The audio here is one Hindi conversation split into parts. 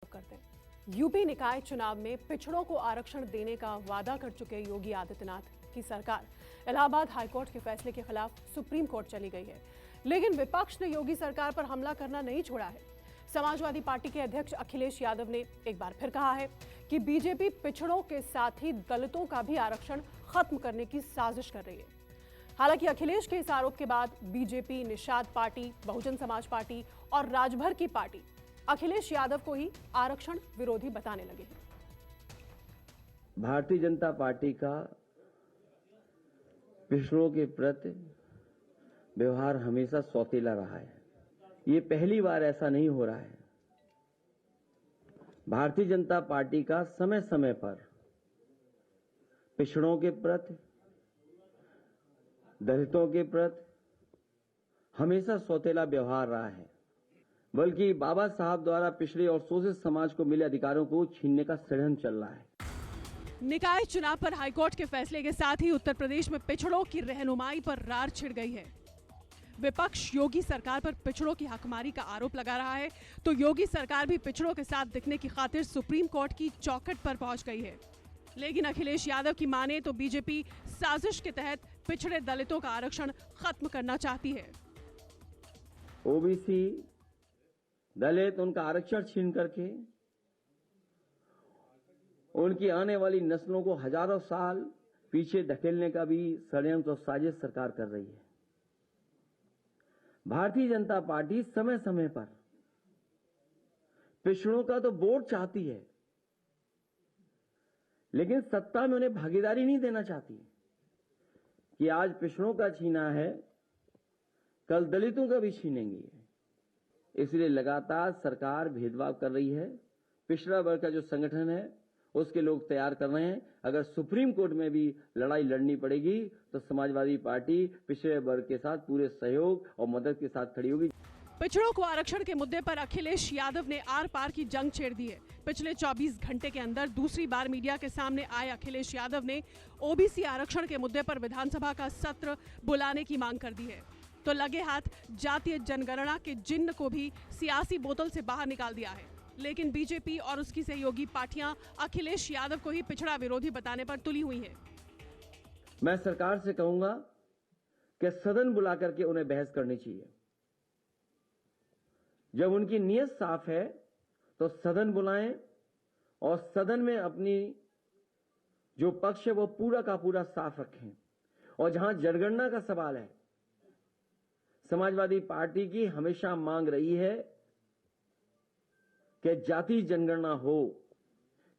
करते हैं। यूपी निकाय चुनाव में पिछड़ों को आरक्षण देने का वादा कर चुके योगी आदित्यनाथ की सरकार इलाहाबाद हाईकोर्ट के फैसले के खिलाफ सुप्रीम कोर्ट चली गई है, लेकिन विपक्ष ने योगी सरकार पर हमला करना नहीं छोड़ा है। समाजवादी पार्टी के अध्यक्ष अखिलेश यादव ने एक बार फिर कहा है कि बीजेपी पिछड़ों के साथ ही दलितों का भी आरक्षण खत्म करने की साजिश कर रही है। हालांकि अखिलेश के इस आरोप के बाद BJP, Nishad party, Bahujan Samaj party और राजभर की पार्टी अखिलेश यादव को ही आरक्षण विरोधी बताने लगे हैं। भारतीय जनता पार्टी का पिछड़ों के प्रति व्यवहार हमेशा सौतेला रहा है। ये पहली बार ऐसा नहीं हो रहा है। भारतीय जनता पार्टी का समय समय पर पिछड़ों के प्रति, दलितों के प्रति हमेशा सौतेला व्यवहार रहा है, बल्कि बाबा साहब द्वारा पिछड़े और शोषित समाज को मिले अधिकारों को छीनने का षड्यंत्र चल रहा है। निकाय चुनाव पर हाईकोर्ट के फैसले के साथ ही उत्तर प्रदेश में पिछड़ों की रहनुमाई पर रार छिड़ गई है। विपक्ष योगी सरकार पर पिछड़ों की हकमारी का आरोप लगा रहा है, तो योगी सरकार भी पिछड़ों के साथ दिखने की खातिर सुप्रीम कोर्ट की चौखट पर पहुंच गई है। लेकिन अखिलेश यादव की माने तो बीजेपी साजिश के तहत पिछड़े दलितों का आरक्षण खत्म करना चाहती है। ओबीसी दलित उनका आरक्षण छीन करके उनकी आने वाली नस्लों को हजारों साल पीछे धकेलने का भी षड्यंत्र और साजिश सरकार कर रही है। भारतीय जनता पार्टी समय समय पर पिछड़ों का तो वोट चाहती है, लेकिन सत्ता में उन्हें भागीदारी नहीं देना चाहती कि आज पिछड़ों का छीना है, कल दलितों का भी छीनेंगे। इसलिए लगातार सरकार भेदभाव कर रही है। पिछड़ा वर्ग का जो संगठन है उसके लोग तैयार कर रहे हैं। अगर सुप्रीम कोर्ट में भी लड़ाई लड़नी पड़ेगी तो समाजवादी पार्टी पिछड़े वर्ग के साथ पूरे सहयोग और मदद के साथ खड़ी होगी। पिछड़ों को आरक्षण के मुद्दे पर अखिलेश यादव ने आर पार की जंग छेड़ दी है। पिछले 24 घंटे के अंदर दूसरी बार मीडिया के सामने आए अखिलेश यादव ने ओबीसी आरक्षण के मुद्दे पर विधानसभा का सत्र बुलाने की मांग कर दी है, तो लगे हाथ जातीय जनगणना के जिन्न को भी सियासी बोतल से बाहर निकाल दिया है। लेकिन बीजेपी और उसकी सहयोगी पार्टियां अखिलेश यादव को ही पिछड़ा विरोधी बताने पर तुली हुई हैं। मैं सरकार से कहूंगा कि सदन बुला करके उन्हें बहस करनी चाहिए। जब उनकी नीयत साफ है तो सदन बुलाएं और सदन में अपनी जो पक्ष है वो पूरा का पूरा साफ रखें। और जहां जनगणना का सवाल है, समाजवादी पार्टी की हमेशा मांग रही है कि जाति जनगणना हो,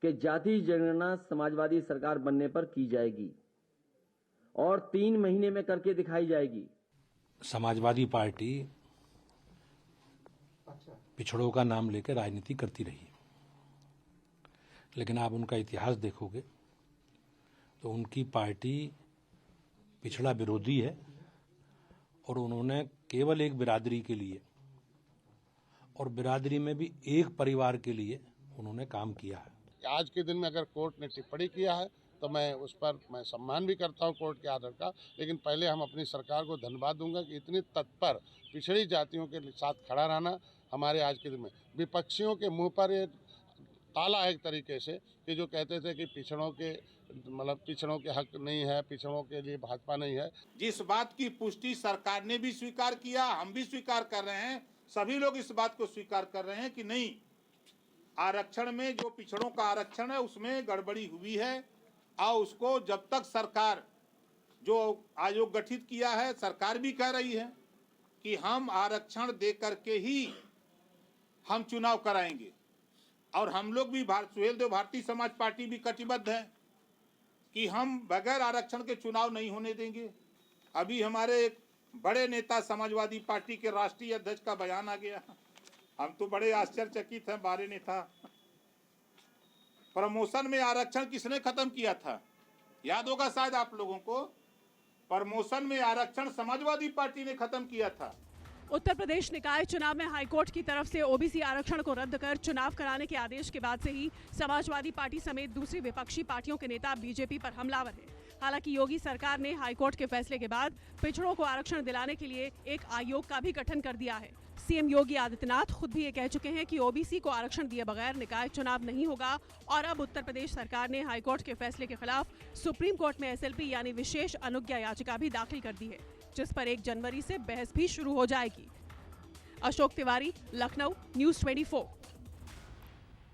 कि जाति जनगणना समाजवादी सरकार बनने पर की जाएगी और 3 महीने में करके दिखाई जाएगी। समाजवादी पार्टी पिछड़ों का नाम लेकर राजनीति करती रही, लेकिन आप उनका इतिहास देखोगे तो उनकी पार्टी पिछड़ा विरोधी है और उन्होंने केवल एक बिरादरी के लिए और बिरादरी में भी एक परिवार के लिए उन्होंने काम किया है। आज के दिन में अगर कोर्ट ने टिप्पणी किया है तो मैं उस पर सम्मान भी करता हूं कोर्ट के आर्डर का, लेकिन पहले हम अपनी सरकार को धन्यवाद दूंगा कि इतनी तत्पर पिछड़ी जातियों के साथ खड़ा रहना हमारे आज के दिन में। विपक्षियों के मुंह पर ये ताला है एक तरीके से कि जो कहते थे कि पिछड़ों के हक नहीं है, पिछड़ों के लिए भाजपा नहीं है। जिस बात की पुष्टि सरकार ने भी स्वीकार किया, हम भी स्वीकार कर रहे हैं, सभी लोग इस बात को स्वीकार कर रहे हैं कि नहीं, आरक्षण में जो पिछड़ों का आरक्षण है उसमें गड़बड़ी हुई है और उसको जब तक सरकार जो आयोग गठित किया है, सरकार भी कह रही है कि हम आरक्षण दे करके ही हम चुनाव कराएंगे। और हम लोग भी सुहेलदेव भारतीय समाज पार्टी भी कटिबद्ध है कि हम बगैर आरक्षण के चुनाव नहीं होने देंगे। अभी हमारे एक बड़े नेता समाजवादी पार्टी के राष्ट्रीय अध्यक्ष का बयान आ गया, हम तो बड़े आश्चर्यचकित हैं। बारे नेता प्रमोशन में आरक्षण किसने खत्म किया था, याद होगा शायद आप लोगों को। प्रमोशन में आरक्षण समाजवादी पार्टी ने खत्म किया था। उत्तर प्रदेश निकाय चुनाव में हाईकोर्ट की तरफ से ओबीसी आरक्षण को रद्द कर चुनाव कराने के आदेश के बाद से ही समाजवादी पार्टी समेत दूसरी विपक्षी पार्टियों के नेता बीजेपी पर हमलावर हैं। हालांकि योगी सरकार ने हाईकोर्ट के फैसले के बाद पिछड़ों को आरक्षण दिलाने के लिए एक आयोग का भी गठन कर दिया है। सीएम योगी आदित्यनाथ खुद भी ये कह चुके हैं कि ओबीसी को आरक्षण दिए बगैर निकाय चुनाव नहीं होगा और अब उत्तर प्रदेश सरकार ने हाईकोर्ट के फैसले के खिलाफ सुप्रीम कोर्ट में एसएलपी यानी विशेष अनुज्ञा याचिका भी दाखिल कर दी है, जिस पर 1 जनवरी से बहस भी शुरू हो जाएगी। अशोक तिवारी, लखनऊ, न्यूज़ 24।